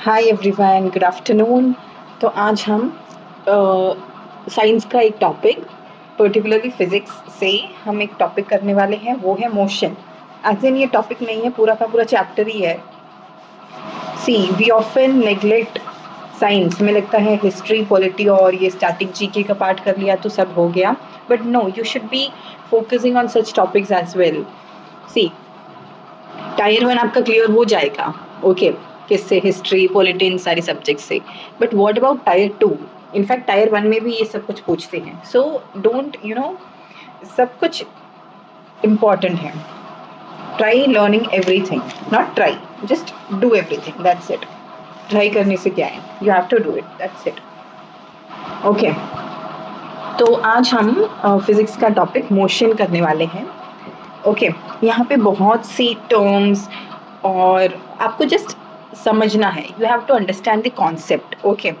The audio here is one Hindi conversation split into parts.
Hi everyone, good afternoon. तो आज हम साइंस का एक टॉपिक, पर्टिकुलरली फिजिक्स से हम एक टॉपिक करने वाले हैं, वो है मोशन। एज इन ये टॉपिक नहीं है, पूरा का पूरा चैप्टर ही है। सी वी ऑफन नेग्लेक्ट साइंस में लगता है हिस्ट्री, पॉलिटी और ये स्टैटिक जीके का पार्ट कर लिया तो सब हो गया, but no, you should be focusing on such topics as well. See tier 1 आपका क्लियर हो जाएगा, ओके किससे? हिस्ट्री, पॉलिटी, इन सारी सब्जेक्ट से। But what about tyre 2? In fact tyre 1 में भी ये सब कुछ पूछते हैं। सो डोंट सब कुछ इम्पॉर्टेंट है। Try learning everything, not try, just do everything, that's it. Try करने से क्या है, you have to do it, that's it. Okay, तो आज हम फिजिक्स का टॉपिक मोशन करने वाले हैं। ओके, यहाँ पे बहुत सी टर्म्स और आपको जस्ट समझना है, you have to understand the concept. Okay,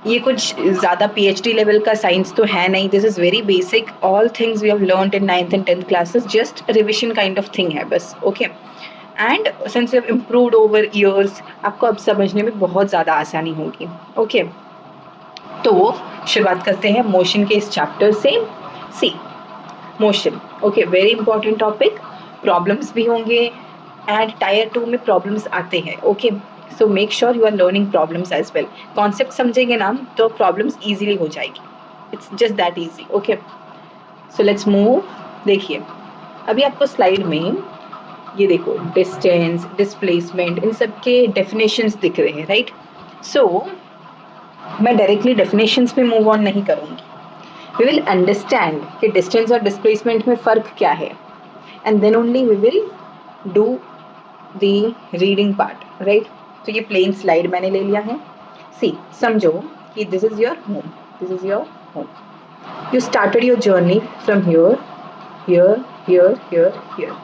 ये कुछ ज़्यादा पीएचडी लेवल का साइंस तो है नहीं, this is very basic, all things we have learned in 9th and 10th classes, just revision kind of thing है बस। Okay, and since you have improved over years, आपको अब समझने में बहुत ज़्यादा आसानी होगी। ओके, तो शुरुआत करते हैं मोशन के इस चैप्टर से। See motion, okay, very important topic. Problems भी होंगे एंड टायर 2 में प्रॉब्लम्स आते हैं। Okay, so make sure you are learning problems as well. Concept समझेंगे ना तो प्रॉब्लम्स इजीली हो जाएगी, it's just that easy. Okay, so let's move. देखिए, अभी आपको स्लाइड में ये देखो, डिस्टेंस, डिस्प्लेसमेंट, इन सब के डेफिनेशंस दिख रहे हैं, राइट? सो मैं डायरेक्टली डेफिनेशंस पे मूव ऑन नहीं करूँगी। We will understand कि distance और displacement में फ़र्क क्या है, and then only we will do the reading part, right? तो ये plain slide मैंने ले लिया है। See, समझो कि this is your home, this is your home. You started your journey from here, here, here, here, here,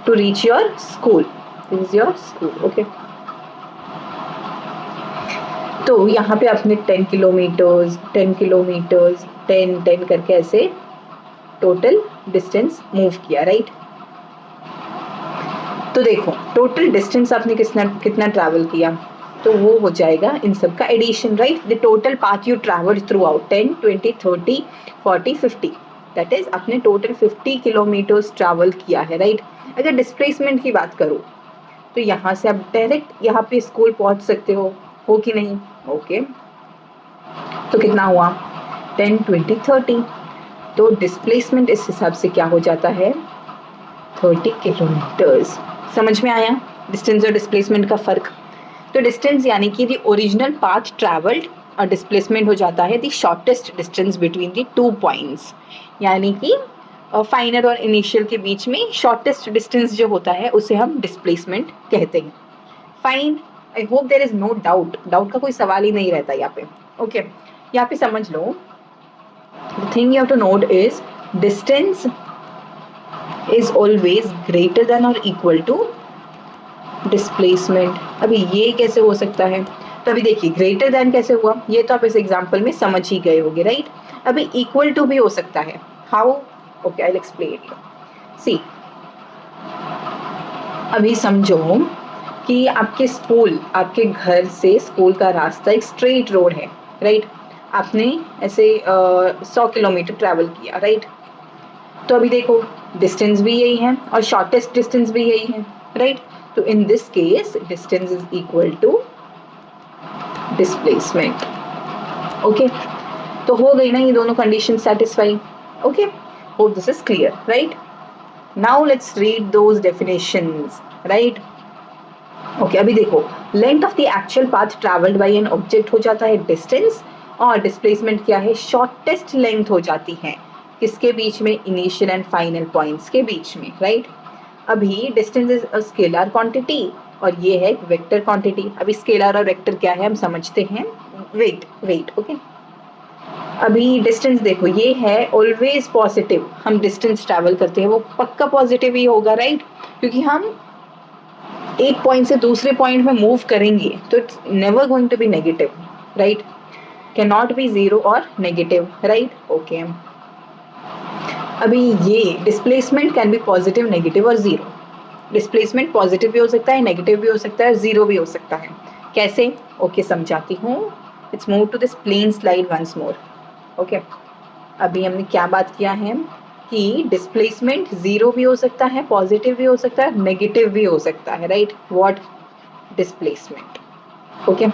to reach your school. This is your school, okay? तो यहाँ पे आपने 10 किलोमीटर्स 10 किलोमीटर्स 10 10 करके ऐसे टोटल डिस्टेंस मूव किया, राइट? तो देखो, टोटल डिस्टेंस आपने कितना ट्रैवल किया, तो वो हो जाएगा इन सब का addition, right? The total path you travelled throughout 10 20 30 40 50, that is आपने टोटल 50 किलोमीटर्स ट्रैवल किया है, राइट? अगर डिस्प्लेसमेंट की बात करो तो यहाँ से आप डायरेक्ट यहाँ पे स्कूल पहुँच सकते हो कि नहीं? ओके, तो कितना हुआ? 10 20 30। तो डिस्प्लेसमेंट इस हिसाब से क्या हो जाता है? 30 किलोमीटर्स। समझ में आया डिस्टेंस और डिस्प्लेसमेंट का फ़र्क? तो डिस्टेंस यानी कि द ओरिजिनल पाथ ट्रैवल्ड, और डिस्प्लेसमेंट हो जाता है the shortest distance between the 2 points, यानी कि फाइनल और इनिशियल के बीच में शॉर्टेस्ट डिस्टेंस जो होता है उसे हम डिस्प्लेसमेंट कहते हैं। Fine, I hope there is no doubt, doubt का कोई सवाल ही नहीं रहता यहाँ पे। ओके, यहाँ पे समझ लो, the thing you have to note is distance is always greater than और इक्वल टू डिस्प्लेसमेंट। अभी ये कैसे हो सकता है? तो अभी देखिए, ग्रेटर देन कैसे हुआ, ये तो आप इस एग्जाम्पल में समझ ही गए होंगे, राइट? अभी इक्वल टू भी हो सकता है। How? Okay, I will explain you. See, अभी समझो कि आपके स्कूल, आपके घर से स्कूल का रास्ता एक स्ट्रेट रोड है, राइट? आपने ऐसे 100 किलोमीटर ट्रैवल किया, राइट? तो अभी देखो, डिस्टेंस भी यही है और शॉर्टेस्ट डिस्टेंस भी यही है, राइट? तो in this case distance is equal to displacement. Okay, तो हो गई ना ये दोनों condition satisfy? Okay, hope this is clear, right? Now let's read those definitions, right? Okay, अभी देखो, length of the actual path travelled by an object हो जाता है डिस्टेंस, और डिस्प्लेसमेंट क्या है? शॉर्टेस्ट लेंथ हो जाती है। किसके बीच में? इनिशियल एंड फाइनल पॉइंट्स के बीच में, राइट? अभी distance is a scalar quantity और ये है वेक्टर क्वांटिटी। अभी स्केलर और वेक्टर क्या है हम समझते हैं, वेट। ओके, अभी डिस्टेंस देखो, ये है ऑलवेज पॉजिटिव, हम डिस्टेंस ट्रैवल करते हैं वो पक्का पॉजिटिव ही होगा, राइट? क्योंकि हम एक पॉइंट से दूसरे पॉइंट में मूव करेंगे तो it's never going to be negative, right? Can not be zero और नेगेटिव, राइट? ओके, अभी ये displacement can be positive, negative और जीरो। डिस्प्लेसमेंट पॉजिटिव भी हो सकता है, नेगेटिव भी हो सकता है, जीरो भी हो सकता है। कैसे? ओके समझाती हूँ. Let's move to this plain slide once more. Okay, अभी हमने क्या बात किया है कि डिस्प्लेसमेंट जीरो भी हो सकता है, पॉजिटिव भी हो सकता है, नेगेटिव भी हो सकता है, राइट? व्हाट? डिस्प्लेसमेंट. ओके,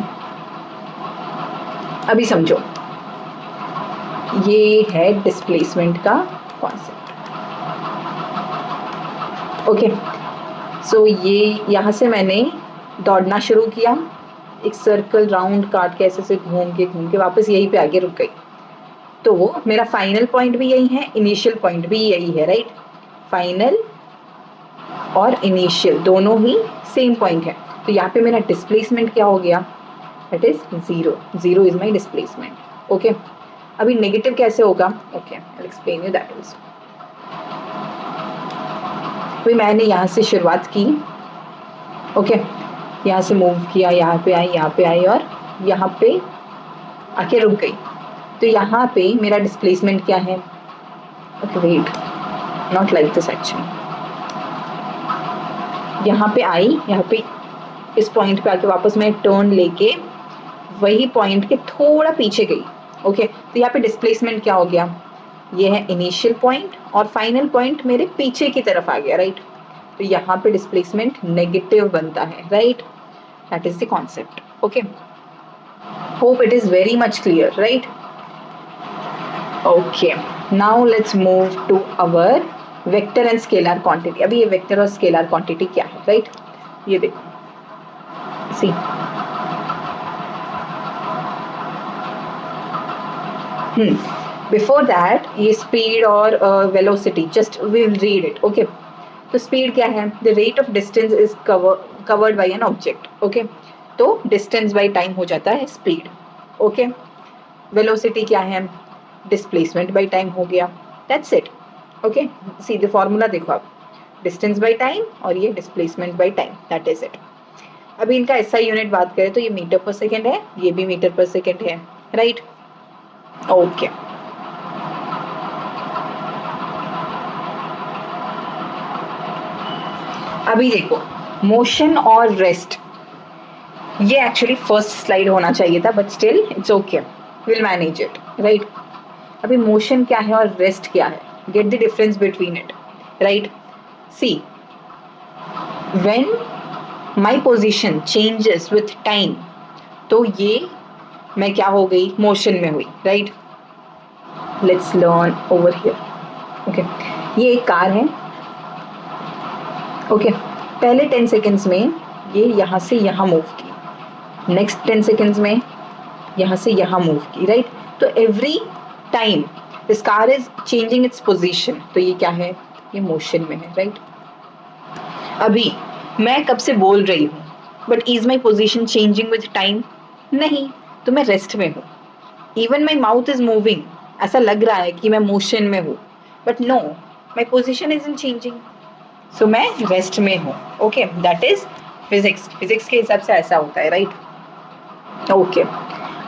अभी समझो, ये है डिस्प्लेसमेंट का कॉन्सेप्ट. ओके, सो ये यहाँ से मैंने दौड़ना शुरू किया, एक सर्कल राउंड काट के ऐसे घूम के वापस यहीं पे आगे रुक गई. तो मेरा फाइनल पॉइंट भी यही है, इनिशियल पॉइंट भी यही है, राइट? फाइनल और इनिशियल दोनों ही सेम पॉइंट है. तो यहाँ पे मेरा डिस्प्लेसमेंट क्या हो गया? That is zero. Zero is my displacement. Okay, अभी नेगेटिव कैसे होगा? Okay, I will explain you that also. अभी मैंने यहाँ से शुरुआत की. ओके, यहाँ से मूव किया, यहाँ पे आई और यहाँ पे आके रुक गई. तो यहाँ पे मेरा डिस्प्लेसमेंट क्या है? Okay wait, not like this actually. यहाँ पे आई, यहाँ पे इस पॉइंट पे आके वापस मैं टर्न लेके वही पॉइंट के थोड़ा पीछे गई. ओके, तो यहाँ पे डिस्प्लेसमेंट क्या हो गया? ये है इनिशियल पॉइंट और फाइनल पॉइंट मेरे पीछे की तरफ आ गया, राइट? तो यहाँ पे डिस्प्लेसमेंट नेगेटिव बनता है, right? That is the concept. Okay, hope it is very much clear, right? Okay, now let's move to our vector and scalar quantity. अभी ये वेक्टर और स्केलर क्वांटिटी क्या है, राइट? ये देखो, सी, बिफोर दैट ये स्पीड और velocity, just we will read it. Okay, तो स्पीड क्या है? The rate of distance is covered by an object. Okay, तो डिस्टेंस बाय टाइम हो जाता है स्पीड. ओके, वेलोसिटी क्या है? डिस्प्लेसमेंट बाय टाइम हो गया. That's it. ओके, सीधे फॉर्मूला देखो आप, डिस्टेंस बाय टाइम और ये displacement by time, that is it. अभी इनका एसआई यूनिट बात करें तो ये मीटर पर सेकेंड है, ये भी मीटर पर सेकेंड है, राइट? ओके, अभी देखो मोशन और रेस्ट, ये एक्चुअली फर्स्ट स्लाइड होना चाहिए था, but still it's okay, will manage it, right? अभी मोशन क्या है और रेस्ट क्या है? Get the difference between it, right? See, when my position changes with time, तो ये मैं क्या हो गई? मोशन में हुई, right? Let's learn over here. Okay, ये एक कार है. ओके, पहले 10 सेकेंड्स में ये यहाँ से यहाँ मूव की, नेक्स्ट 10 सेकेंड्स में यहाँ से यहाँ मूव की, राइट? तो every time this car is changing its position. तो ये क्या है? ये मोशन में है, राइट? अभी मैं कब से बोल रही हूँ, but is my position changing with time? नहीं, तो मैं रेस्ट में हूँ. Even my mouth is moving, ऐसा लग रहा है कि मैं मोशन में हूँ, but no, my position is in changing, so मैं रेस्ट में हूँ. Okay, that is physics. Physics के हिसाब से ऐसा होता है, राइट? ओके,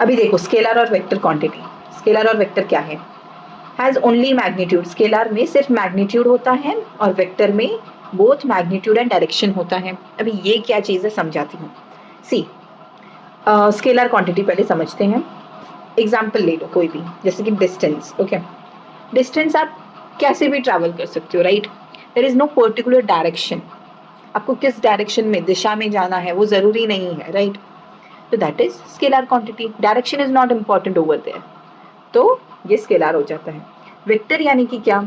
अभी देखो स्केलर और वेक्टर क्वांटिटी. स्केलर और वेक्टर क्या है? Has only magnitude. स्केलर में सिर्फ मैग्नीट्यूड होता है और वेक्टर में बोथ मैग्नीट्यूड एंड डायरेक्शन होता है. अभी ये क्या चीज़ है समझाती हूँ. सी, स्केलर क्वांटिटी पहले समझते हैं. एग्जाम्पल ले लो कोई भी, जैसे कि डिस्टेंस. ओके, डिस्टेंस आप कैसे भी ट्रैवल कर सकते हो, right? There is no particular direction. आपको किस डायरेक्शन में, दिशा में जाना है वो ज़रूरी नहीं है, राइट? तो that is scalar quantity. Direction is not important over there, तो ये स्केलर हो जाता है. वेक्टर यानी कि क्या?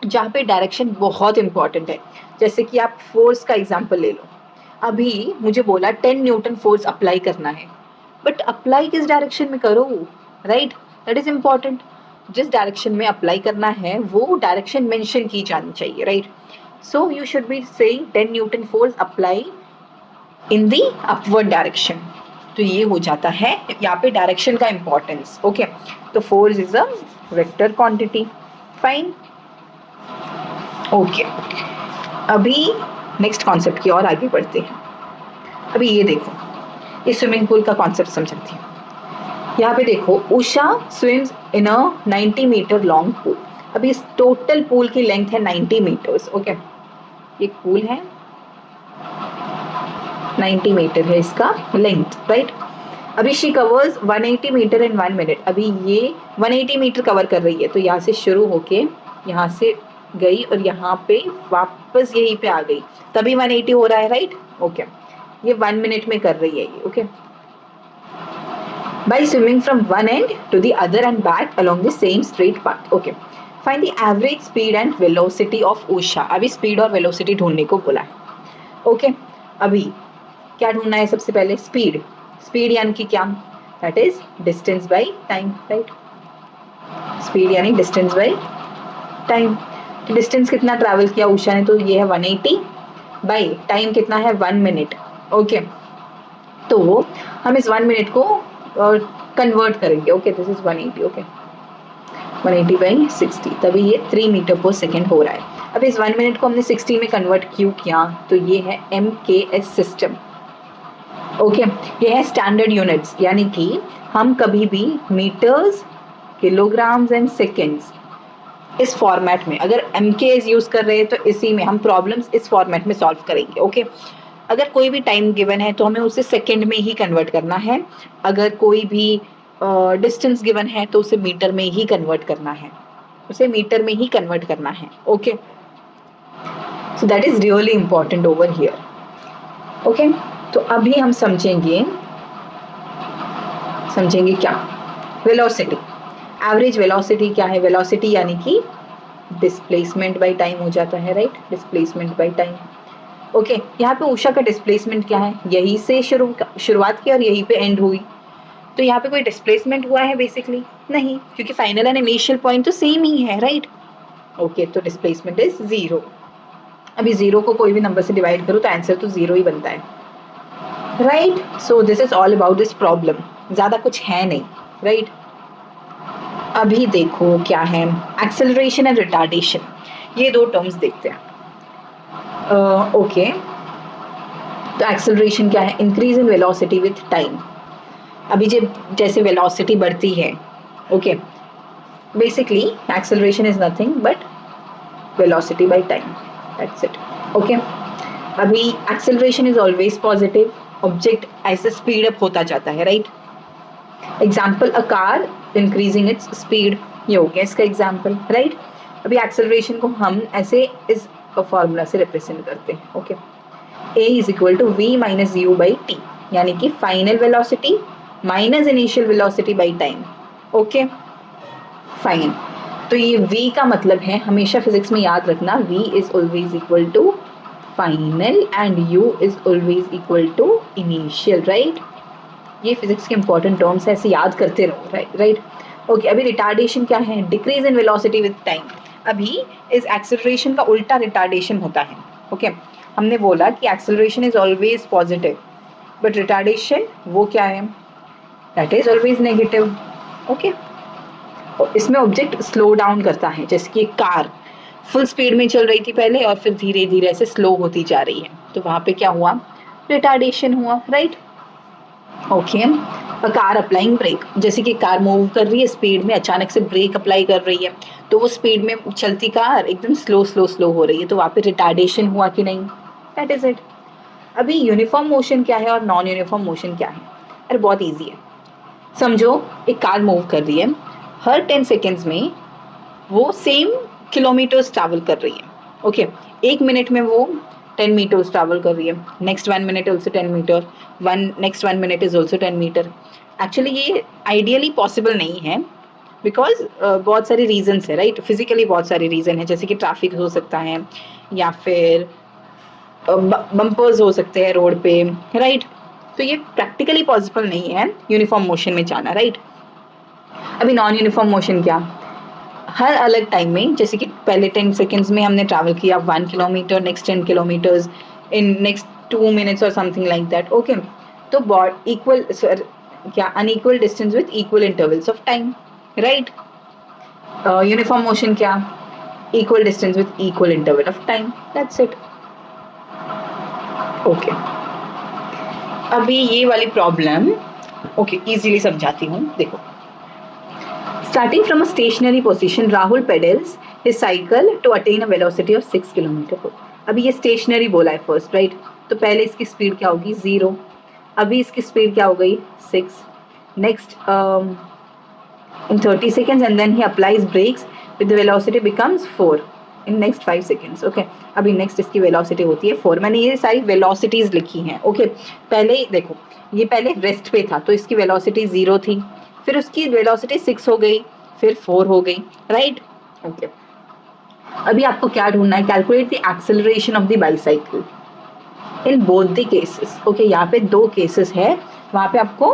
जहाँ पे डायरेक्शन बहुत इंपॉर्टेंट है. जैसे कि आप फोर्स का एग्जांपल ले लो. अभी मुझे बोला 10 न्यूटन फोर्स अप्लाई करना है, बट अप्लाई किस डायरेक्शन में करो, राइट? That is important. जिस डायरेक्शन में अप्लाई करना है वो डायरेक्शन मेंशन की जानी चाहिए, right? So you should be saying 10 Newton force apply in the upward direction. तो ये हो जाता है यहाँ पे डायरेक्शन का इंपॉर्टेंस. ओके, तो force is a vector quantity. Fine. Okay, अभी नेक्स्ट कॉन्सेप्ट की और आगे बढ़ते हैं. अभी ये देखो, ये स्विमिंग पूल का कॉन्सेप्ट समझाती हूँ. यहाँ पे देखो, Usha swims in a 90 metre long pool. अभी इस टोटल पूल की लेंथ है 90 मीटर्स. ओके, एक पूल है, 90 मीटर है इसका लेंथ, राइट। अभी she covers 180 metre in 1 minute. अभी ये 180 मीटर कवर कर रही है, तो यहाँ से शुरू होके यहाँ से गई और यहाँ पे वापस यहीं पे आ गई, तभी 180 हो रहा है, राइट। ओके, ये 1 मिनट में कर रही है ये, okay. By swimming from one end to the other and back along the same straight path. Okay. Find the average speed and velocity of Usha. अभी speed और velocity ढूंढने को बोला है, ओके। अभी क्या ढूंढना है सबसे पहले? स्पीड। स्पीड यानी कि क्या? That is distance by time, right. Speed यानी डिस्टेंस बाय टाइम। तो डिस्टेंस कितना ट्रैवल किया उषा ने? तो ये है 180 बाय टाइम कितना है? 1 मिनट, ओके। तो हम इस 1 मिनट को कन्वर्ट करेंगे, okay. This is 180, okay. 180 by 60, तभी ये 3 मीटर पर सेकेंड हो रहा है। अब इस 1 मिनट को हमने 60 में कन्वर्ट क्यों किया? तो ये है MKS सिस्टम, ओके। ये है स्टैंडर्ड यूनिट्स, यानी कि हम कभी भी मीटर्स, किलोग्राम्स एंड सेकेंड्स इस फॉर्मेट में, अगर MKS यूज़ कर रहे हैं तो इसी में हम प्रॉब्लम्स इस फॉर्मेट में सॉल्व करेंगे, ओके। अगर कोई भी टाइम गिवन है तो हमें उसे सेकंड में ही कन्वर्ट करना है। अगर कोई भी डिस्टेंस गिवन है तो उसे मीटर में ही कन्वर्ट करना है, उसे मीटर में ही कन्वर्ट करना है, okay. So that is really important over here, okay. तो अभी हम समझेंगे क्या? वेलोसिटी। एवरेज वेलोसिटी क्या है? वेलोसिटी यानी कि डिस्प्लेसमेंट बाय टाइम हो जाता है, right. Displacement by time, okay. यहाँ पे उषा का डिस्प्लेसमेंट क्या है? यहीं से शुरुआत की और यहीं पे एंड हुई, तो यहाँ पे कोई डिस्प्लेसमेंट हुआ है बेसिकली? नहीं, क्योंकि फाइनल एंड इनिशियल पॉइंट तो सेम ही है, राइट। ओके, तो डिस्प्लेसमेंट इज 0। अभी 0 को कोई भी नंबर से डिवाइड करो तो आंसर तो 0 ही बनता है, right. So this is all about this problem, ज़्यादा कुछ है नहीं, राइट। अभी देखो क्या है, एक्सेलरेशन एंड रिटार्डेशन, ये दो टर्म्स देखते हैं, ओके। तो एक्सेलरेशन क्या है? Increase in velocity with time. अभी जैसे वेलोसिटी बढ़ती है, okay, basically acceleration is nothing but velocity by time, that's it, okay. अभी acceleration is always positive, object ऐसे स्पीड अप होता जाता है, right. Example, a car increasing its speed, ये हो गया इसका एग्जाम्पल, राइट। अभी एक्सेलरेशन को हम ऐसे इस फॉर्मूला से रिप्रेजेंट करते हैं, okay. A is equal to V minus U by T, यानी कि final velocity minus initial velocity by time, okay, fine. तो ये V का मतलब है, हमेशा फिजिक्स में याद रखना, V is always equal to final and U is always equal to initial, right. ये फिजिक्स के इंपॉर्टेंट टर्म्स है, ऐसे याद करते रहो, राइट। ओके, अभी रिटार्डेशन क्या है? Decrease in velocity with time. अभी इस एक्सेलरेशन का उल्टा रिटार्डेशन होता है, ओके। हमने बोला कि acceleration is always positive but retardation वो क्या है? That is always negative, okay. इसमें ऑब्जेक्ट स्लो डाउन करता है, जैसे कि कार फुल स्पीड में चल रही थी पहले और फिर धीरे धीरे ऐसे स्लो होती जा रही है, तो वहाँ पे क्या हुआ? रिटार्डेशन हुआ, right, okay. Car applying brake, जैसे कि कार मूव कर रही है स्पीड में, अचानक से ब्रेक अप्लाई कर रही है, तो वो स्पीड में चलती कार एकदम स्लो हो रही है, तो वहाँ पे रिटार्डेशन हुआ कि नहीं? That is it. अभी यूनिफॉर्म मोशन क्या है और नॉन यूनिफॉर्म मोशन क्या है? अरे बहुत ईजी है, समझो एक कार मूव कर रही है, हर 10 सेकेंड्स में वो सेम किलोमीटर्स ट्रैवल कर रही है, ओके। 1 मिनट में वो 10 meters ट्रैवल कर रही है, next 1 minute also 10 metre, next 1 minute is also 10 metre. Actually ये आइडियली पॉसिबल नहीं है, बिकॉज बहुत सारे रीजन्स है, राइट। फिजिकली बहुत सारे रीज़न है, जैसे कि ट्रैफिक हो सकता है या फिर बम्पर्स हो सकते हैं रोड पे, राइट। तो ये प्रैक्टिकली पॉसिबल नहीं है यूनिफॉर्म मोशन में जाना, राइट। अभी नॉन यूनिफॉर्म मोशन क्या? हर अलग टाइम में, जैसे कि पहले 10 सेकेंड्स में हमने ट्रैवल किया 1 kilometre, next 10 kilometres in next 2 minutes और समथिंग लाइक दैट, ओके। तो इक्वल क्या? Unequal distance with equal intervals of time, right. Uniform motion क्या? Equal distance with equal interval of time, that's it, okay. अभी ये वाली प्रॉब्लम, ओके, इजीली समझाती हूँ, देखो। Starting from a stationary position, Rahul pedals his cycle to attain a velocity of 6 kilometre. अभी ये stationary बोला है फर्स्ट, राइट। तो पहले इसकी स्पीड क्या होगी 0, अभी इसकी स्पीड क्या हो गई 6, next in 30 seconds and then he applies brakes with the velocity becomes 4 in next 5 seconds. Okay, अभी नेक्स्ट इसकी वेलोसिटी होती है 4. मैंने ये सारी वेलोसिटीज लिखी हैं. ओके, पहले देखो ये पहले रेस्ट पे था तो इसकी वेलोसिटी 0 थी, फिर उसकी वेलोसिटी 6 हो गई, फिर 4 हो गई, राइट. ओके, अभी आपको क्या ढूंढना है, calculate the acceleration of the bicycle in both the cases. Okay, यहाँ पे 2 केसेस है, वहाँ पे आपको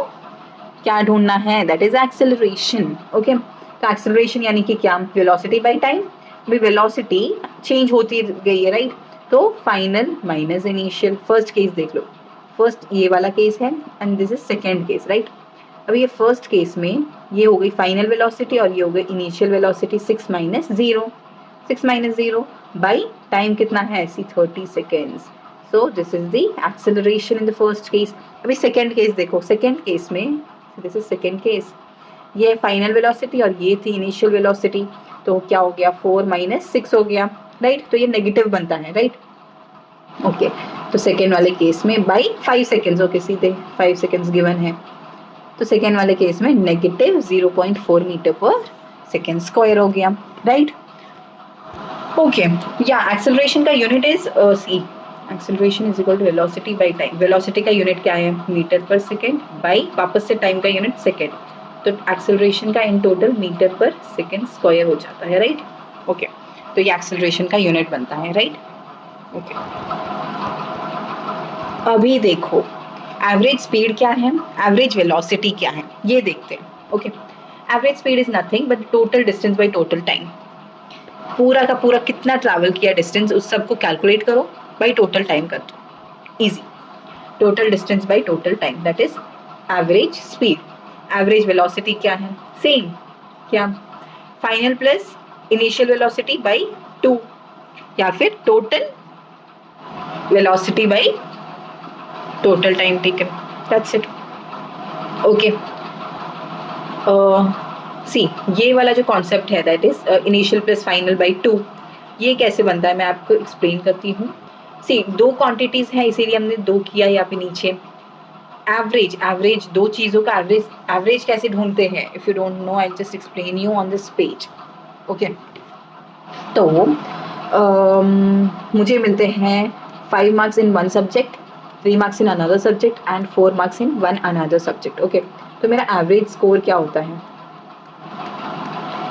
क्या ढूंढना है, दैट इज एक्सेलरेशन. ओके, तो एक्सेलरेशन यानी कि क्या, वेलोसिटी बाय टाइम. अभी वेलोसिटी चेंज होती गई है, राइट. तो final minus initial. First case देख लो, फर्स्ट ये वाला केस है and this is second case, right. अभी ये फर्स्ट केस में ये हो गई फाइनल वेलोसिटी और ये हो गई initial velocity. 6 minus 0, 6 minus 0 by time कितना है ऐसी 30 seconds. So this is the acceleration in the first case. अभी सेकेंड केस देखो, सेकेंड केस में दिस इज सेकेंड केस, ये फाइनल वेलोसिटी और ये थी इनिशियल वेलोसिटी, तो क्या हो गया 4 माइनस 6 हो गया, राइट. तो ये नेगेटिव बनता है, राइट. ओके, तो सेकेंड वाले केस में बाई 5 सेकेंड्स. ओके, सीधे 5 सेकेंड्स गिवन है, तो सेकेंड वाले केस में negative 0.4 metre per second square हो गया, राइट. ओके, या एक्सेलरेशन का unit is see, acceleration is equal to velocity by time. Velocity का यूनिट क्या है, मीटर पर सेकेंड, बाई वापस से टाइम का यूनिट सेकेंड, तो एक्सेलरेशन का in total metre per second square हो जाता है, राइट. ओके, तो ये एक्सेलरेशन का यूनिट बनता है, राइट. ओके, अभी देखो एवरेज स्पीड क्या है, एवरेज वेलोसिटी क्या है, ये देखते हैं. Okay, average speed is nothing but total distance by total time. पूरा का पूरा कितना ट्रैवल किया डिस्टेंस, उस सबको कैलकुलेट करो बाई टोटल टाइम कर दो, easy. Total distance by total time, that is average speed. Average velocity क्या है, सेम, क्या, final plus initial velocity by 2 या फिर total velocity by total time taken, that's it. Okay, see ये वाला जो कॉन्सेप्ट है that is initial plus final by 2, ये कैसे बनता है मैं आपको एक्सप्लेन करती हूँ. सी 2 क्वांटिटीज हैं इसीलिए हमने 2 किया यहाँ पे नीचे. एवरेज, एवरेज 2 चीज़ों का एवरेज, एवरेज कैसे ढूंढते हैं, if you don't know I just explain you on this page. Okay, तो मुझे मिलते हैं 5 marks in 1 subject, 3 marks in another subject and 4 marks in 1 another subject. Okay, तो मेरा एवरेज स्कोर क्या होता है,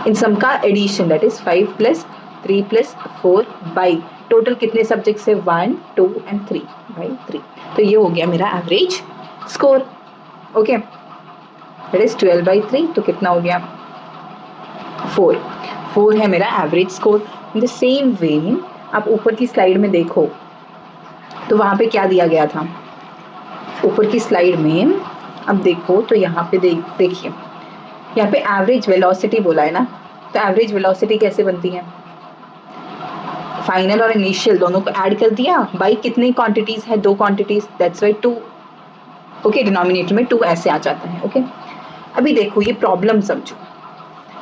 इन सम का addition that is 5 plus 3 plus 4 by total कितने सब्जेक्ट से 1 2 एंड 3 बाई 3. तो ये हो गया मेरा average score. Okay, that is 12 by 3, तो कितना हो गया 4 है मेरा average score. In the same way आप ऊपर की स्लाइड में देखो तो वहाँ पे क्या दिया गया था, ऊपर की स्लाइड में अब देखो तो यहाँ पे देखिए यहाँ पे एवरेज वेलोसिटी बोला है ना, तो एवरेज वेलोसिटी कैसे बनती है, फाइनल और इनिशियल दोनों को ऐड कर दिया बाई कितनी क्वांटिटीज है, 2 quantities, that's why 2. Okay, denominator में 2 ऐसे आ जाता है. ओके, अभी देखो ये प्रॉब्लम समझो.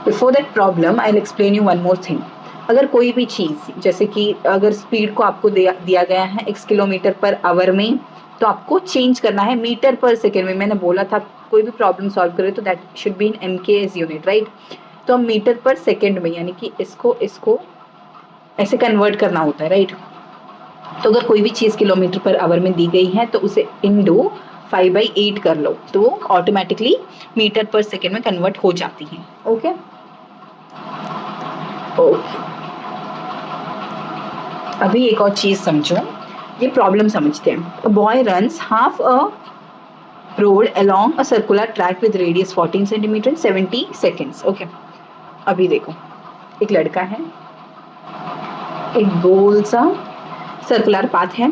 Before that problem I will explain you one more thing. अगर कोई भी चीज़ जैसे कि अगर स्पीड को आपको दिया गया है x किलोमीटर पर आवर में, तो आपको चेंज करना है मीटर पर सेकेंड में. मैंने बोला था कोई भी प्रॉब्लम सॉल्व करे तो that should be in MKS unit, right. तो हम मीटर पर सेकेंड में यानी कि इसको ऐसे कन्वर्ट करना होता है, राइट. तो अगर कोई भी चीज़ किलोमीटर पर आवर में दी गई है तो उसे इंटू 5/8 कर लो तो ऑटोमेटिकली मीटर पर सेकेंड में कन्वर्ट हो जाती है. ओके, अभी एक और चीज़ समझो, ये प्रॉब्लम समझते हैं. A boy runs half a road along a circular track with radius 14 centimetre in 70 seconds. Okay, अभी देखो एक लड़का है, एक गोल सा सर्कुलर पाथ है,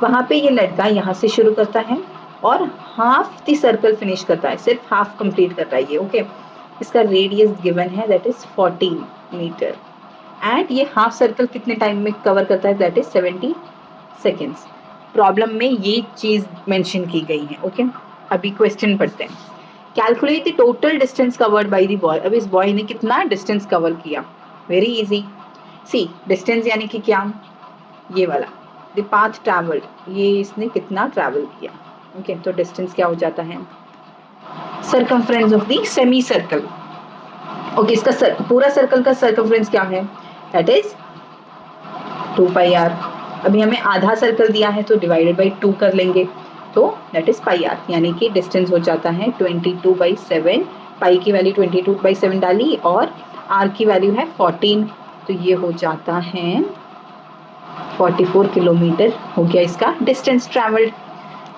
वहाँ पे ये लड़का यहाँ से शुरू करता है और हाफ द सर्कल फिनिश करता है, सिर्फ हाफ कंप्लीट करता है ये. ओके, इसका रेडियस गिवन है दैट इज 14 मीटर एंड ये हाफ सर्कल कितने टाइम में कवर करता है, दैट इज 70 सेकेंड्स. प्रॉब्लम में ये चीज़ मेंशन की गई है. ओके, अभी क्वेश्चन पढ़ते हैं. Calculate the total distance covered by the boy. अब इस बॉय ने कितना डिस्टेंस कवर किया, वेरी इजी. सी डिस्टेंस यानी कि क्या, ये वाला द पाथ ट्रैवल्ड, ये इसने कितना ट्रैवल किया। ओके, तो डिस्टेंस क्या हो जाता है, circumference of the semi circle. Okay, इसका पूरा सर्कल का सर्कमफ्रेंस क्या है, दैट इज 2 पाई आर। अभी हमें आधा सर्कल दिया है तो डिवाइडेड बाई 2 कर लेंगे, तो दैट इज पाई आर, यानी कि डिस्टेंस हो जाता है 22/7। पाई की वैल्यू 22/7 डाली और आर की वैल्यू है 14, तो ये हो जाता है 44 किलोमीटर हो गया इसका डिस्टेंस ट्रैवल्ड।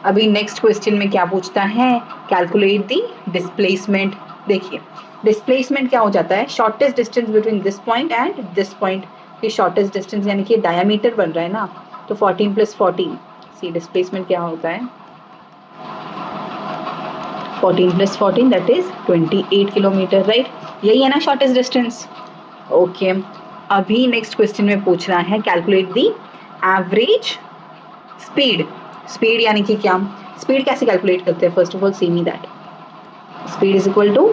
अभी नेक्स्ट क्वेश्चन में क्या पूछता है, कैलकुलेट द डिस्प्लेसमेंट। देखिए डिस्प्लेसमेंट क्या हो जाता है, shortest distance between this point and this point. ये शॉर्टेस्ट डिस्टेंस यानी कि डायमीटर बन रहा है ना, तो 14 + 14, सी डिस्प्लेसमेंट क्या होता है, 14 + 14 दैट इज 28 किलोमीटर, राइट। यही है ना शॉर्टेस्ट डिस्टेंस। ओके, अभी नेक्स्ट क्वेश्चन में पूछ रहा है calculate the average speed. Speed यानी कि क्या, स्पीड कैसे कैलकुलेट करते हैं, first of all see me that speed is equal to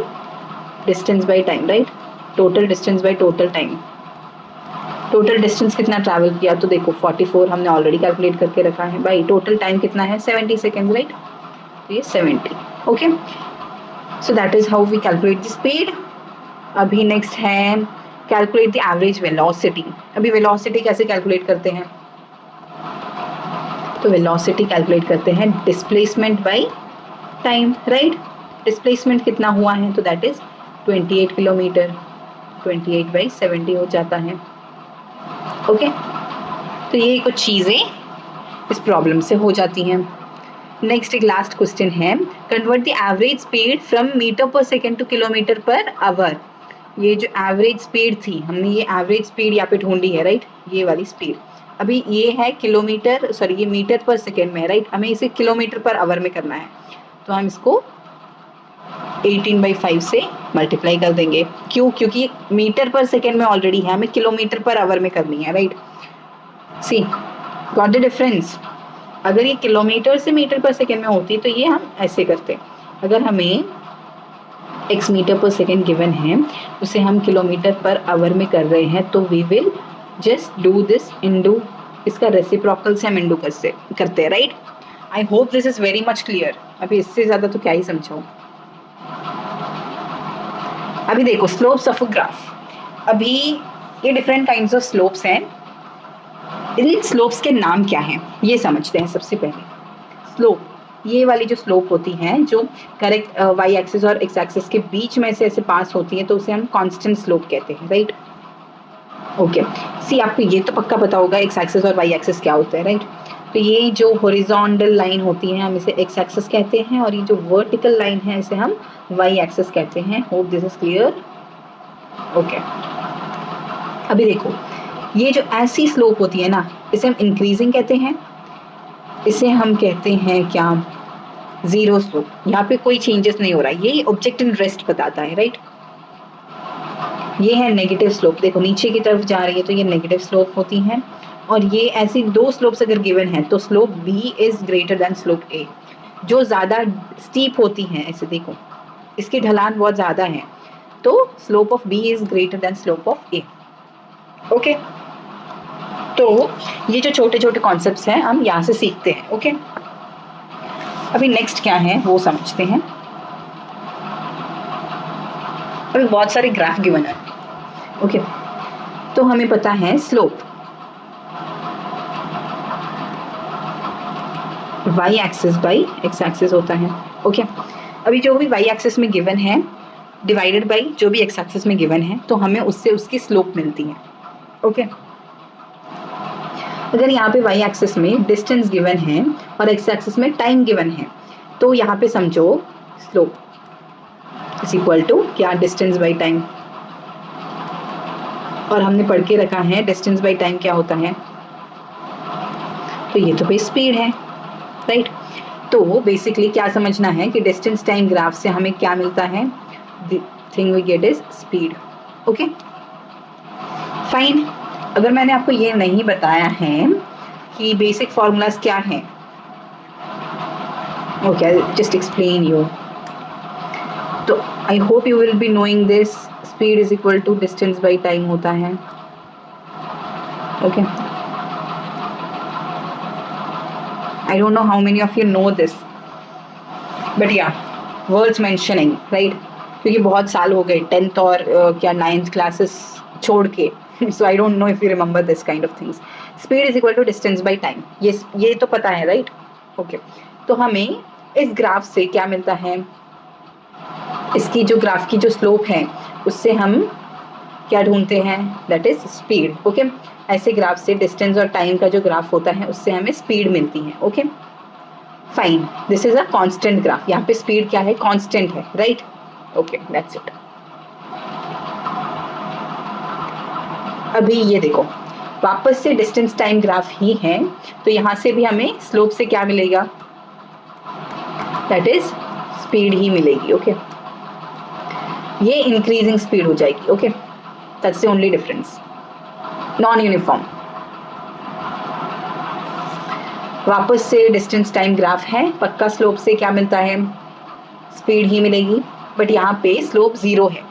distance by time, right, total distance by total time. Total distance कितना ट्रैवल किया, तो देखो 44 हमने ऑलरेडी कैलकुलेट करके रखा है, बाई टोटल टाइम कितना है 70 सेकेंड, राइट, तो ये 70। Okay, so that is how we calculate the speed. अभी नेक्स्ट है कैलकुलेट द एवरेज वेलोसिटी। अभी वेलोसिटी कैसे कैलकुलेट करते हैं, तो वेलोसिटी कैलकुलेट करते हैं displacement by time, right. Displacement कितना हुआ है, तो दैट इज 28 किलोमीटर, 28/70 हो जाता है। ओके, तो ये कुछ चीज़ें इस प्रॉब्लम से हो जाती हैं। नेक्स्ट एक लास्ट क्वेश्चन है, convert the average speed from metre per second to kilometre per hour. ये जो एवरेज स्पीड थी, हमने ये एवरेज स्पीड यहाँ पे ढूंढी है, राइट, ये वाली स्पीड। अभी ये है किलोमीटर, सॉरी ये मीटर पर सेकेंड में है, राइट, हमें इसे किलोमीटर पर आवर में करना है, तो हम इसको 18/5 से मल्टीप्लाई कर देंगे। क्यों, क्योंकि मीटर पर सेकेंड में ऑलरेडी है, हमें किलोमीटर पर आवर में करनी है, right. See got the difference. अगर ये किलोमीटर से मीटर पर सेकेंड में होती तो ये हम ऐसे करते, अगर हमें x metre per second given है उसे हम किलोमीटर पर आवर में कर रहे हैं, तो we will just do this into, इसका रेसिप्रोकल से हम इंडू करते हैं, right. I hope this is very much clear. अभी इससे ज़्यादा तो क्या ही समझाऊँ। अभी देखो स्लोप्स ऑफ अ ग्राफ। अभी ये डिफरेंट काइंड्स ऑफ स्लोप्स हैं, इन स्लोप्स के नाम क्या हैं ये समझते हैं सबसे पहले। स्लोप, ये वाली जो स्लोप होती हैं जो करेक्ट वाई एक्सिस और एक्स एक्सिस के बीच में से ऐसे पास होती हैं, तो उसे हम कांस्टेंट स्लोप कहते हैं, राइट। ओके, सी आपको ये तो पक्का पता होगा एक्स एक्सिस और वाई एक्सिस क्या होता है, राइट। तो ये जो हॉरिजॉन्टल लाइन होती है हम इसे एक्स एक्सिस कहते हैं, और ये जो वर्टिकल लाइन है इसे हम वाई एक्सिस कहते हैं। Hope this is clear. Okay, अभी देखो ये जो ऐसी स्लोप होती है ना, इसे हम इंक्रीजिंग कहते हैं, इसे हम कहते हैं क्या, जीरो स्लोप। यहाँ पे कोई चेंजेस नहीं हो रहा है, ये ऑब्जेक्ट इन रेस्ट बताता है, राइट। ये है नेगेटिव स्लोप, देखो नीचे की तरफ जा रही है तो ये नेगेटिव स्लोप होती हैं। और ये ऐसी दो स्लोप्स अगर गिवन है तो slope B is greater than slope A. जो ज़्यादा स्टीप होती हैं, ऐसे देखो इसकी ढलान बहुत ज़्यादा है, तो slope of B is greater than slope of A. Okay, तो ये जो छोटे छोटे कॉन्सेप्ट्स हैं हम यहाँ से सीखते हैं। ओके, अभी नेक्स्ट क्या है वो समझते हैं। अभी बहुत सारे ग्राफ गिवन है। ओके, तो हमें पता है slope Y axis by X axis होता है। ओके, अभी जो भी वाई एक्सिस में गिवन है डिवाइडेड बाई जो भी एक्स एक्सिस में गिवन है, तो हमें उससे उसकी स्लोप मिलती है। ओके, अगर यहाँ पे वाई एक्सिस में डिस्टेंस गिवन है और एक्स एक्सिस में टाइम गिवन है, तो यहाँ पे समझो स्लोप इज इक्वल टू क्या, डिस्टेंस बाई टाइम। और हमने पढ़ के रखा है डिस्टेंस बाई टाइम क्या होता है, तो ये तो भाई स्पीड है, राइट। तो बेसिकली क्या समझना है कि डिस्टेंस टाइम ग्राफ से हमें क्या मिलता है, the thing we get is speed. Okay fine. अगर मैंने आपको ये नहीं बताया है कि बेसिक फॉर्मूलाज क्या हैं, ओके जस्ट एक्सप्लेन यू, तो I hope you will be knowing this. Speed is equal to distance by time होता है। Okay, I don't know how many of you know this, but yeah, worth mentioning, right? क्योंकि बहुत साल हो गए 10th और क्या 9th क्लासेस छोड़ के, so I don't know if you remember this kind of things. Speed is equal to distance by time. ये तो पता है, right? Okay. तो हमें इस ग्राफ से क्या मिलता है, इसकी जो ग्राफ की जो स्लोप है उससे हम क्या ढूंढते हैं, दैट इज स्पीड. ओके, ऐसे ग्राफ से डिस्टेंस और टाइम का जो ग्राफ होता है उससे हमें स्पीड मिलती है. Okay fine, this is a constant graph. यहाँ पे स्पीड क्या है, कांस्टेंट है, राइट? Okay that's it. अभी ये देखो, वापस से डिस्टेंस टाइम ग्राफ ही है, तो यहाँ से भी हमें स्लोप से क्या मिलेगा, दैट इज स्पीड ही मिलेगी. ओके ये इंक्रीजिंग स्पीड हो जाएगी. Okay that's the only difference. Non uniform. वापस से डिस्टेंस टाइम ग्राफ है, पक्का स्लोप से क्या मिलता है, स्पीड ही मिलेगी, बट यहाँ पे स्लोप 0 है.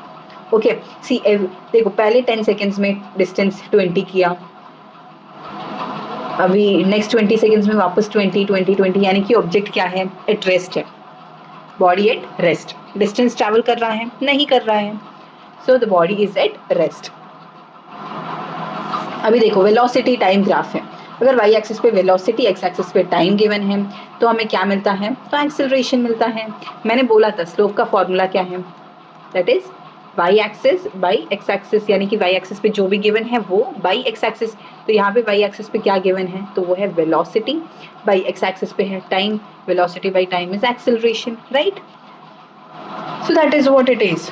ओके सी देखो, पहले 10 सेकेंड्स में डिस्टेंस 20 किया, अभी नेक्स्ट 20 सेकेंड्स में वापस 20, यानी कि ऑब्जेक्ट क्या है, एट रेस्ट है, body at rest. Distance travel कर रहा है, नहीं कर रहा है, so the body is at rest. अभी देखो, वेलोसिटी टाइम ग्राफ है. अगर वाई एक्सिस पे वेलोसिटी, एक्स एक्सिस पे टाइम गिवन है, तो हमें क्या मिलता है, तो एक्सेलरेशन मिलता है. मैंने बोला था स्लोप का फॉर्मूला क्या है, that is Y axis by X axis, यानी कि वाई एक्सिस पे जो भी गिवन है वो बाई एक्स एक्सिस. तो यहाँ पे वाई एक्सिस पे क्या गिवन है, तो वो है वेलोसिटी, बाई एक्स एक्सिस पे है time, velocity by time is acceleration, right? So that is what it is.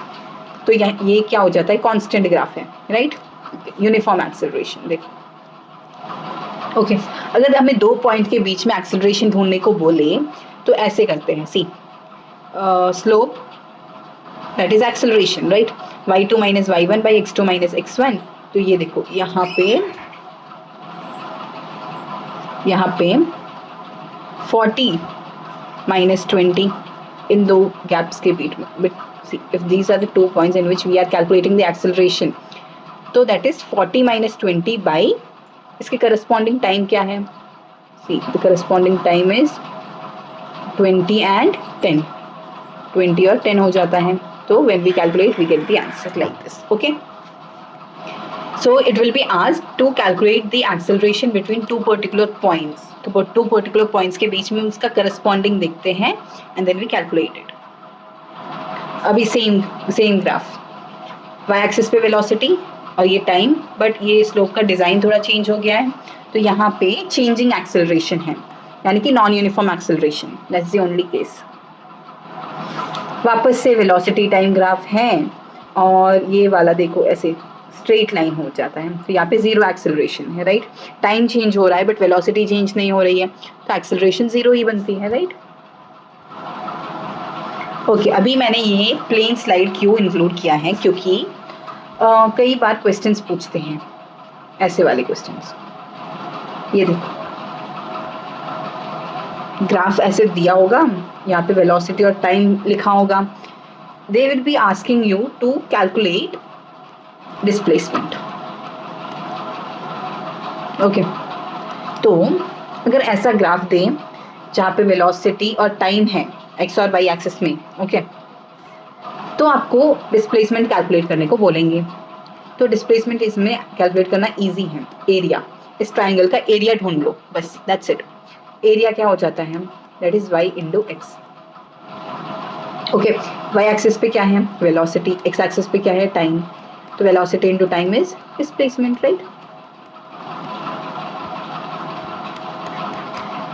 तो ये क्या हो जाता है, कांस्टेंट ग्राफ है, राइट? Uniform acceleration. देखो ओके अगर हमें 2 पॉइंट के बीच में एक्सेलरेशन ढूंढने को बोले तो ऐसे करते हैं. See slope that is acceleration, right? y2 minus y1 by x2 minus x1. तो ये देखो, यहाँ पे 40 माइनस 20 इन 2 गैप्स के बीच में. But see if these are the 2 points in which we are calculating the acceleration, तो दैट इज 40 माइनस 20 बाई इसके करस्पॉन्डिंग टाइम क्या है, see the corresponding time is 20 and 10. 20 और 10 हो जाता है, तो when we calculate we get the answer like this. Okay, so it will be asked to calculate the acceleration between 2 particular points. तो 2 particular points के बीच में उसका corresponding देखते हैं and then we calculate it. अभी same graph, y axis पे velocity और ये टाइम, बट ये स्लोप का डिज़ाइन थोड़ा चेंज हो गया है, तो यहाँ पे चेंजिंग एक्सेलरेशन है, यानी कि non uniform acceleration. That's the only case. वापस से वेलोसिटी टाइम ग्राफ है और ये वाला देखो ऐसे स्ट्रेट लाइन हो जाता है, तो यहाँ पे 0 एक्सेलरेशन है, राइट? टाइम चेंज हो रहा है बट वेलोसिटी चेंज नहीं हो रही है, तो एक्सेलरेशन 0 ही बनती है, राइट? ओके अभी मैंने ये प्लेन स्लाइड क्यों इंक्लूड किया है, क्योंकि कई बार क्वेश्चंस पूछते हैं ऐसे वाले क्वेश्चंस. ये देखो ग्राफ ऐसे दिया होगा, यहाँ पे वेलोसिटी और टाइम लिखा होगा. They will be asking you to calculate displacement. Okay तो अगर ऐसा ग्राफ दें जहाँ पे वेलोसिटी और टाइम है एक्स और वाई एक्सिस में, ओके तो आपको डिस्प्लेसमेंट कैलकुलेट करने को बोलेंगे. तो डिस्प्लेसमेंट इसमें कैलकुलेट करना इजी है. एरिया, इस ट्राइंगल का एरिया ढूंढ लो, बस दैट्स इट. एरिया क्या हो जाता है, that is y into X. Okay Y axis पे क्या है, वेलोसिटी, एक्स एक्सिस पे क्या है, टाइम, तो velocity into time is displacement, right?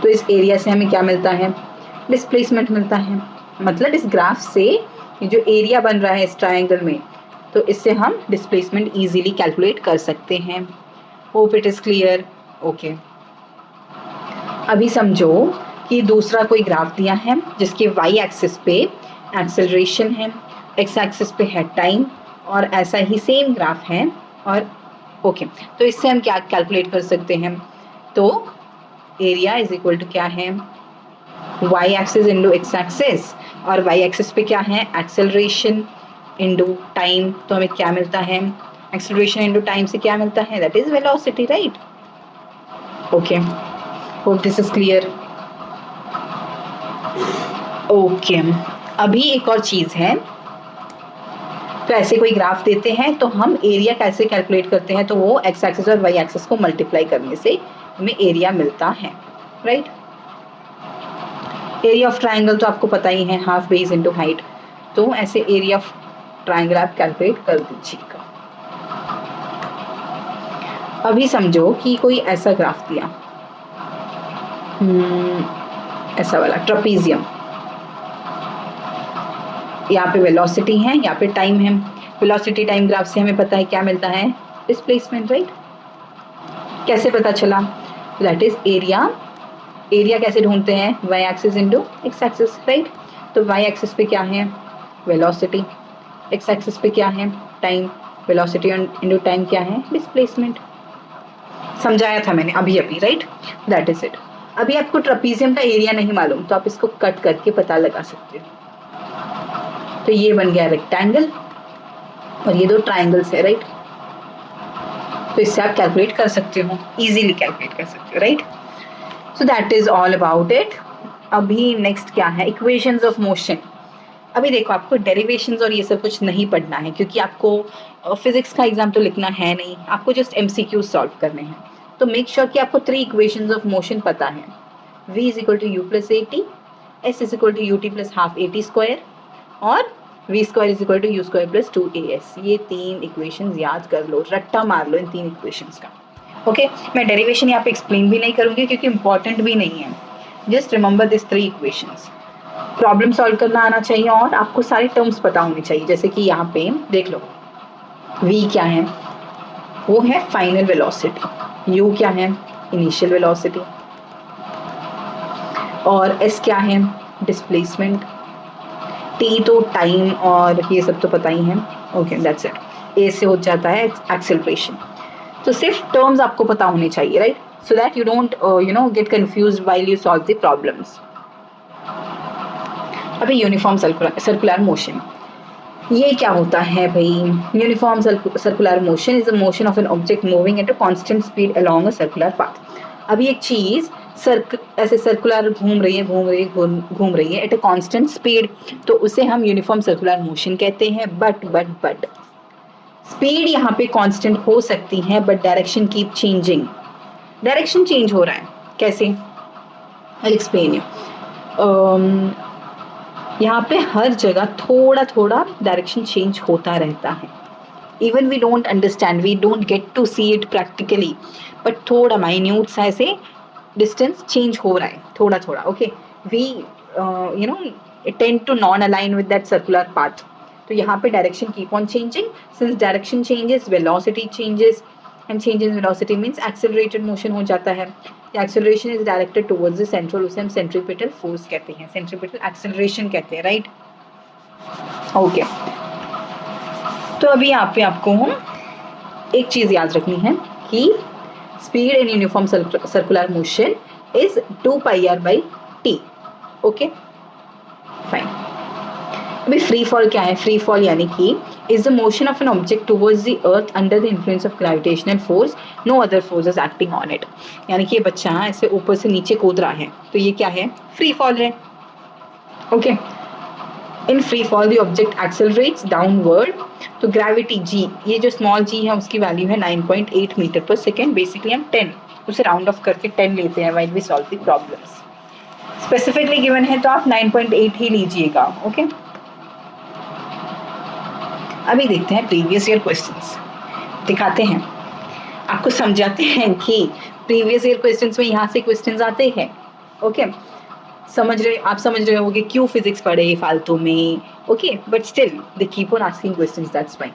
तो इस एरिया से हमें क्या मिलता है, डिस्प्लेसमेंट मिलता है. मतलब इस ग्राफ से ये जो एरिया बन रहा है इस ट्रायंगल में, तो इससे हम डिस्प्लेसमेंट इजीली कैलकुलेट कर सकते हैं. Hope it is clear. Okay अभी समझो कि दूसरा कोई ग्राफ दिया है जिसके वाई एक्सिस पे एक्सेलरेशन है, एक्स एक्सिस पे है टाइम, और ऐसा ही सेम ग्राफ है. और ओके तो इससे हम क्या कैलकुलेट कर सकते हैं, तो एरिया इज इक्वल टू क्या है, Y axis into X axis, और वाई एक्सिस पे क्या है, एक्सेलरेशन इंटू टाइम. तो हमें क्या मिलता है, एक्सेलरेशन इंटू टाइम से क्या मिलता है, that is velocity, right? Okay hope this is clear. Okay, अभी एक और चीज़ है। तो ऐसे कोई ग्राफ देते हैं तो हम एरिया कैसे कैलकुलेट करते हैं, तो वो एक्स एक्सिस और वाई एक्सिस को मल्टीप्लाई करने से हमें एरिया मिलता है, राइट। एरिया ऑफ ट्राइंगल तो आपको पता ही है, हाफ बेस इनटू हाइट। तो ऐसे एरिया ऑफ ट्राइंगल आप कैलकुलेट कर दीजिएगा। अभी समझो कि कोई ऐसा ग्राफ दिया, ऐसा वाला ट्रपीजियम, यहाँ पे वेलोसिटी है, यहाँ पे टाइम है। वेलोसिटी टाइम ग्राफ से हमें पता है क्या मिलता है, डिस्प्लेसमेंट, राइट। कैसे पता चला, दैट इज एरिया। एरिया कैसे ढूंढते हैं, Y axis into X axis, right. तो वाई एक्सिस पे क्या है, वेलोसिटी, एक्स एक्सिस पे क्या है, टाइम, वेलोसिटी इंटू टाइम क्या है, डिस्प्लेसमेंट। समझाया था मैंने अभी अभी, राइट, दैट इज इट। अभी आपको ट्रपीजियम का एरिया नहीं मालूम तो आप इसको कट करके पता लगा सकते हो। तो ये बन गया रेक्टेंगल और ये दो ट्राइंगल्स है, राइट। तो इससे आप कैलकुलेट कर सकते हो, इजीली कैलकुलेट कर सकते हो, right. So that is all about it. अभी नेक्स्ट क्या है, इक्वेशंस ऑफ मोशन। अभी देखो, आपको डेरिवेशंस और ये सब कुछ नहीं पढ़ना है क्योंकि आपको फिजिक्स का एग्जाम तो लिखना है नहीं, आपको जस्ट MCQ सॉल्व करने हैं। तो मेक श्योर कि आपको 3 इक्वेशंस ऑफ मोशन पता है। v is equal to u plus a t, s is equal to u t plus half a t square और v square is equal to u square plus 2as। ये 3 इक्वेशंस याद कर लो, रट्टा मार लो इन 3 इक्वेशंस का। ओके, मैं डेरिवेशन यहाँ पे एक्सप्लेन भी नहीं करूँगी क्योंकि इंपॉर्टेंट भी नहीं है। Just remember this 3 equations. Problem solve करना आना चाहिए और आपको सारे टर्म्स पता होने चाहिए। जैसे कि यहाँ पे देख लो, v क्या है, वो है फाइनल वेलोसिटी, u क्या है, इनिशियल वेलोसिटी, और s क्या है, डिस्प्लेसमेंट, t तो टाइम और ये सब तो पता ही है। Okay, that's it. a से हो जाता है एक्सेलरेशन। तो सिर्फ टर्म्स आपको पता होने चाहिए, right, so that you don't get confused while you solve the problems. अभी यूनिफॉर्म सर्कुलर मोशन, ये क्या होता है भाई। Uniform circular motion is a motion of an object moving at a constant speed along a circular path. अभी एक चीज ऐसे सर्कुलर घूम रही है एट अ कांस्टेंट स्पीड, तो उसे हम यूनिफॉर्म सर्कुलर मोशन कहते हैं। बट स्पीड यहाँ पे कांस्टेंट हो सकती है but direction keep changing. Direction change हो रहा है, कैसे, आई एक्सप्लेन यू। यहाँ पे हर जगह थोड़ा थोड़ा डायरेक्शन चेंज होता रहता है। Even we don't understand, we don't get to see it practically, but थोड़ा माइन्यूट सा ऐसे डिस्टेंस चेंज हो रहा है थोड़ा थोड़ा। Okay, we tend to non align with that circular path. तो यहाँ पे direction keep on changing, since direction changes velocity changes, and change in velocity means accelerated motion हो जाता है। Acceleration is directed towards the central, उसे हम सेंट्रीपिटल फोर्स कहते हैं, सेंट्रीपिटल एक्सेलरेशन कहते हैं, राइट। ओके, तो अभी यहाँ पे आपको एक चीज याद रखनी है कि speed in uniform circular motion is 2πr/t। Okay, fine. अभी फ्री फॉल क्या है, फ्री फॉल यानी कि is the motion of an object towards the earth under the influence of gravitational force, no other force is acting on it। यानी कि ये बच्चा ऐसे ऊपर से नीचे कूद रहा है तो ये क्या है, फ्री फॉल है। Okay, in free fall the object accelerates downward, तो ग्रेविटी g, ये जो स्मॉल g है उसकी वैल्यू है 9.8 मीटर पर सेकेंड। बेसिकली हम 10 उसे राउंड ऑफ करके 10 लेते हैं while we solve the problems. Specifically given है तो आप 9.8 ही लीजिएगा। ओके, अभी देखते हैं प्रीवियस ईयर क्वेश्चंस, दिखाते हैं आपको, समझाते हैं कि प्रीवियस ईयर क्वेश्चंस में यहाँ से क्वेश्चंस आते हैं। ओके, आप समझ रहे होंगे क्यों फिजिक्स पढ़े फालतू में। Okay, but still they keep on asking questions, that's why.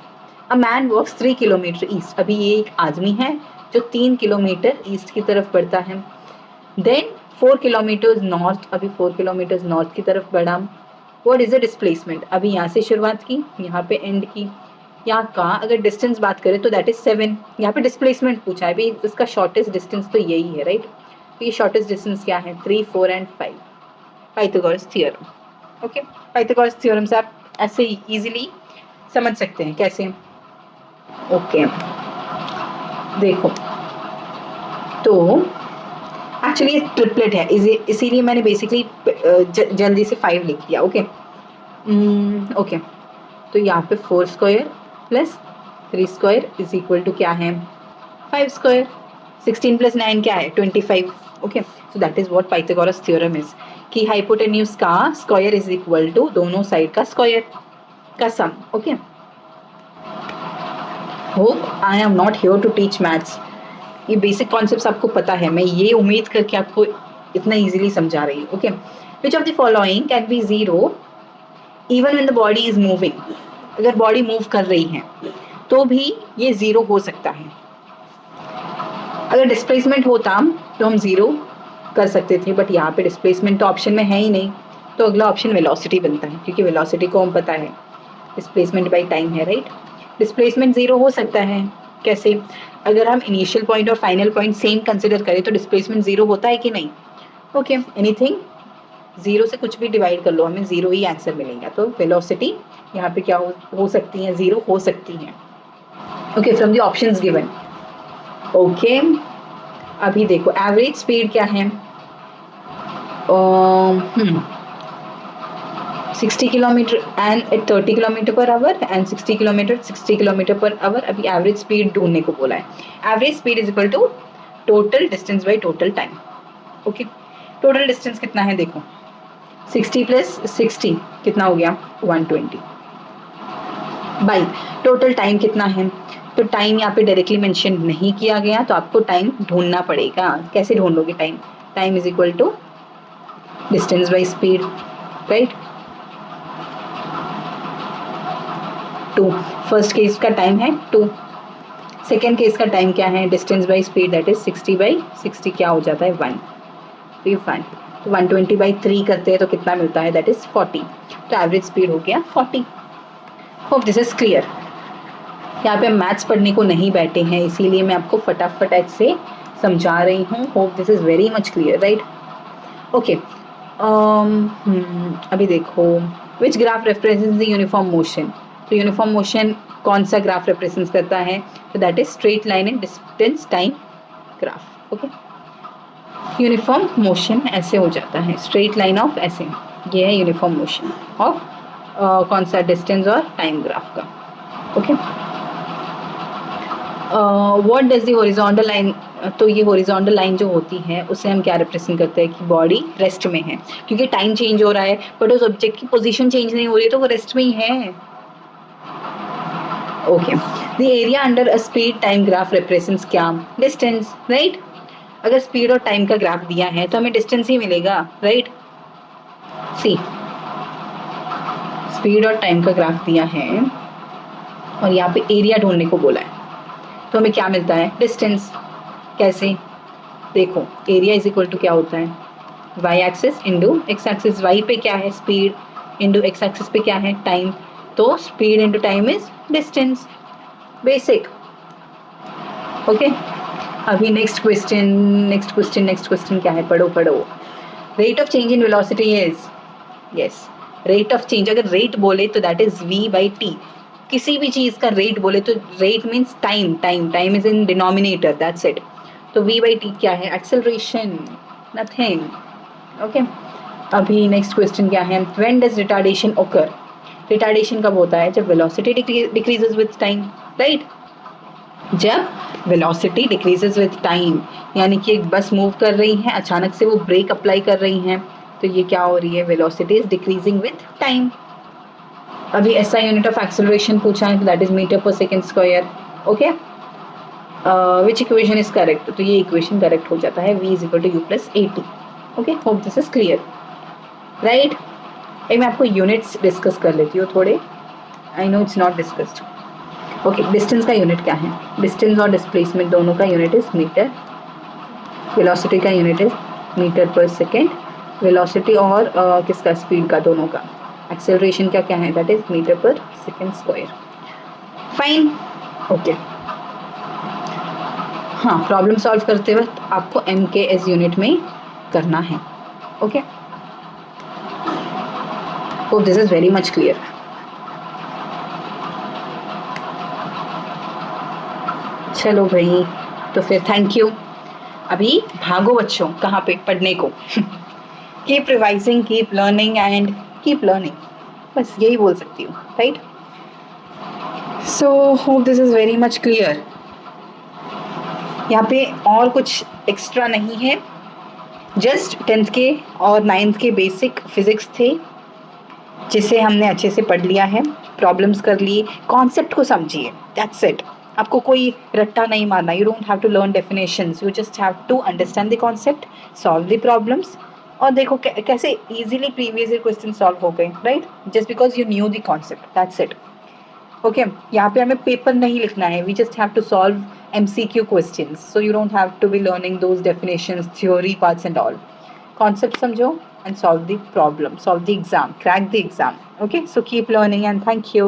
A man walks 3 kilometre east, अभी ये एक आदमी है जो 3 किलोमीटर ईस्ट की तरफ बढ़ता है। देन 4 किलोमीटर नॉर्थ, अभी 4 किलोमीटर नॉर्थ की तरफ बढ़ा। व्हाट इज द डिस्प्लेसमेंट, अभी यहाँ से शुरुआत की, यहाँ पे एंड की, यहाँ का अगर डिस्टेंस बात करें तो दैट इज 7। यहाँ पे डिस्प्लेसमेंट पूछा है, अभी इसका शॉर्टेस्ट डिस्टेंस तो यही है, राइट। तो ये शॉर्टेस्ट डिस्टेंस क्या है, 3, 4 and 5, Pythagoras theorem. Okay, Pythagoras theorem से आप ऐसे इजीली समझ सकते हैं कैसे। ओके, देखो तो एक्चुअली ट्रिपलेट है, इसीलिए मैंने बेसिकली जल्दी से 5 लिख दिया। ओके ओके, तो यहाँ पे 4 square plus 3 square is equal to क्या है 5 स्क्वायर। 16 प्लस 9 क्या है 25। Okay, so that is what Pythagoras theorem is, कि हाइपोटेन्यूज का स्क्वायर इज इक्वल टू दोनों साइड का स्क्वायर का sum. Okay, hope I am not here to teach maths, ये बेसिक कॉन्सेप्ट्स आपको पता है, मैं ये उम्मीद करके आपको इतना इजीली समझा रही हूँ। Okay, which of the following can be zero even when the body is moving, अगर बॉडी मूव कर रही है तो भी ये जीरो हो सकता है। अगर डिस्प्लेसमेंट होता तो हम जीरो कर सकते थे, बट यहाँ पे डिस्प्लेसमेंट तो ऑप्शन में है ही नहीं, तो अगला ऑप्शन वेलोसिटी बनता है, क्योंकि वेलोसिटी को हम पता है डिस्प्लेसमेंट बाई टाइम है, राइट। डिस्प्लेसमेंट जीरो हो सकता है कैसे, अगर हम इनिशियल पॉइंट और फाइनल पॉइंट सेम कंसिडर करें तो डिस्प्लेसमेंट जीरो होता है कि नहीं। ओके, एनीथिंग जीरो से कुछ भी डिवाइड कर लो, हमें जीरो ही आंसर मिलेगा। तो वेलोसिटी यहाँ पे क्या हो सकती है, जीरो हो सकती है। Okay, from the options given. Okay, अभी देखो एवरेज स्पीड क्या है, 60 kilometre and 30 kilometre per hour and 60 kilometre per hour. अभी एवरेज स्पीड ढूंढने को बोला है। Average speed is equal to total distance by total time. Okay, total distance कितना है देखो, 60 प्लस 60 कितना हो गया 120, बाई टोटल टाइम कितना है, तो टाइम यहाँ पे डायरेक्टली मेंशन नहीं किया गया, तो आपको टाइम ढूंढना पड़ेगा। कैसे ढूंढोगे time, time is equal to distance by speed, right. 2 first case का टाइम है 2, सेकेंड केस का टाइम क्या है distance by speed, that is 60 by 60 क्या हो जाता है 1, तो ये 1, तो 120 बाई 3 करते हैं तो कितना मिलता है, दैट इज 40। तो एवरेज स्पीड हो गया 40। Hope this is clear. यहाँ पे हम मैथ्स पढ़ने को नहीं बैठे हैं, इसीलिए मैं आपको फटाफट ऐसे समझा रही हूँ। Hope this is very much clear, right. Okay, अभी देखो which graph represents the uniform motion, तो यूनिफॉर्म मोशन कौन सा ग्राफ रिप्रेजेंट करता है, तो that is straight line and distance time graph. Okay, uniform motion ऐसे हो जाता है, स्ट्रेट लाइन ऑफ ऐसे, ये है यूनिफॉर्म मोशन ऑफ कौन सा डिस्टेंस और टाइम ग्राफ का। Okay, what does the horizontal line, तो ये हॉरिजॉन्टल लाइन जो होती है उसे हम क्या रिप्रेजेंट करते हैं कि बॉडी रेस्ट में है, क्योंकि टाइम चेंज हो रहा है बट उस ऑब्जेक्ट की पोजीशन चेंज नहीं हो रही, तो वो रेस्ट में ही है। Okay, the area under a speed time graph represents क्या, डिस्टेंस, राइट। अगर स्पीड और टाइम का ग्राफ दिया है तो हमें डिस्टेंस ही मिलेगा, राइट। सी, स्पीड और टाइम का ग्राफ दिया है और यहाँ पे एरिया ढूंढने को बोला है, तो हमें क्या मिलता है डिस्टेंस। कैसे देखो, एरिया इज इक्वल टू क्या होता है Y axis into X axis, Y पे क्या है स्पीड इंटू एक्स एक्सिस पे क्या है टाइम, तो speed into time is distance, basic. Okay, अभी नेक्स्ट क्वेश्चन क्या है, पढ़ो। Rate of change in velocity is, yes, rate of change, अगर रेट बोले तो that is v by T. किसी भी चीज़ का रेट बोले तो rate means time is in denominator, that's it. तो v बाई टी क्या है, एक्सेलरेशन, नथिंग। ओके, अभी नेक्स्ट क्वेश्चन क्या है, व्हेन डज रिटार्डेशन ओकर, रिटार्डेशन कब होता है, जब velocity decreases with time, right. जब वेलोसिटी डिक्रीजेज विथ टाइम, यानी कि एक बस मूव कर रही है, अचानक से वो ब्रेक अप्लाई कर रही हैं, तो ये क्या हो रही है, velocity is decreasing with time. अभी ऐसा यूनिट ऑफ एक्सेलरेशन पूछा है, that is metre per second square. Okay, which equation is correct, तो ये इक्वेशन करेक्ट हो जाता है, v is equal to u plus a t. Okay, hope this is clear, right. एक मैं आपको यूनिट्स डिस्कस कर लेती हूँ थोड़े, I know it's not discussed. Okay, distance का यूनिट क्या है, डिस्टेंस और डिस्प्लेसमेंट दोनों का यूनिट इज मीटर, वेलोसिटी का unit is metre per second, velocity और किसका स्पीड का, दोनों का। एक्सेलरेशन का क्या है, that is metre per second square, fine. Okay, हाँ, प्रॉब्लम सॉल्व करते वक्त आपको एम के एस यूनिट में करना है। ओके, तो this is very much clear. चलो भाई, तो फिर थैंक यू। अभी भागो बच्चों, कहाँ पे? पढ़ने को। Keep revising, keep learning and keep learning, बस यही बोल सकती हूँ, right? So hope this is very much clear. यहाँ पे और कुछ एक्स्ट्रा नहीं है, जस्ट 10th के और 9th के बेसिक फिजिक्स थे जिसे हमने अच्छे से पढ़ लिया है, प्रॉब्लम्स कर लिए, कॉन्सेप्ट को समझिए, दैट्स इट। आपको कोई रट्टा नहीं मारना, you don't have to learn definitions, you just have to understand the concept, solve the problems, और देखो कैसे easily previous year question solve हो गए, right? Just because you knew the concept, that's it. Okay, यहाँ पे हमें पेपर नहीं लिखना है, we just have to solve MCQ questions, so you don't have to be learning those definitions, theory parts and all. Concept समझो and solve the problem, solve the exam, crack the exam. Okay, so keep learning and thank you.